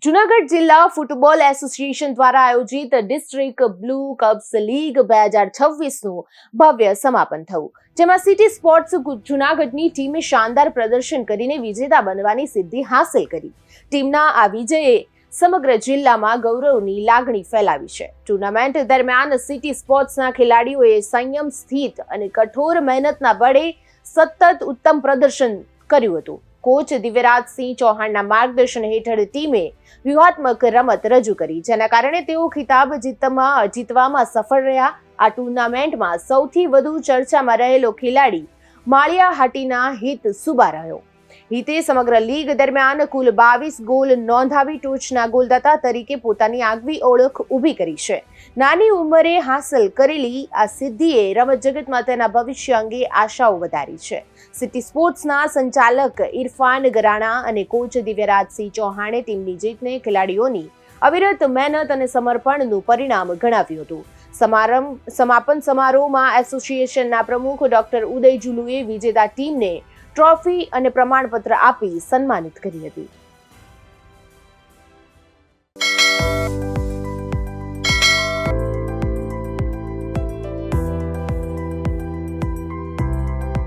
જૂનાગઢ જિલ્લા football association દ્વારા આયોજિત ડિસ્ટ્રિક્ટ બ્લુ કપ્સ લીગ 2026નું ભવ્ય સમાપન થયું, જેમાં સિટી સ્પોર્ટ્સ જૂનાગઢની ટીમે શાનદાર પ્રદર્શન કરીને વિજેતા બનવાની સિદ્ધિ હાંસલ કરી. ટીમના આ વિજયે સમગ્ર જિલ્લામાં ગૌરવની લાગણી ફેલાવી છે. ટુર્નામેન્ટ દરમિયાન સિટી સ્પોર્ટ્સના ખેલાડીઓએ સંયમ સ્થિત અને કઠોર મહેનતના બળે સતત ઉત્તમ પ્રદર્શન કર્યું હતું. કોચ દિવ્યરાજસિંહ ચૌહાણના માર્ગદર્શન હેઠળ ટીમે વ્યૂહાત્મક રમત રજૂ કરી, જેના કારણે તેઓ ખિતાબ જીતવામાં સફળ રહ્યા. આ ટુર્નામેન્ટમાં સૌથી વધુ ચર્ચામાં રહેલો ખેલાડી માળિયા હાટીના હિત સુબા રહ્યો. હિતે સમગ્ર લીગ દરમિયાન કુલ 22 ગોલ નોંધાવી ટોચના ગોલદાતા તરીકે પોતાની આગવી ઓળખ ઊભી કરી છે. નાની ઉંમરે હાંસલ કરેલી આ સિદ્ધિએ રમત જગતમાં તેના ભવિષ્ય અંગે આશાઓ વધારી છે. સિટી સ્પોર્ટ્સના સંચાલક ઇરફાન ગરાણા અને કોચ દિવ્યરાજસિંહ ચૌહાણે ટીમની જીતને ખેલાડીઓની અવિરત મહેનત અને સમર્પણનું પરિણામ ગણાવ્યું હતું. સમાપન સમારોહમાં એસોસિએશનના પ્રમુખ ડોક્ટર ઉદય જુલુએ વિજેતા ટીમને ટ્રોફી અને પ્રમાણપત્ર આપી સન્માનિત કરી હતી.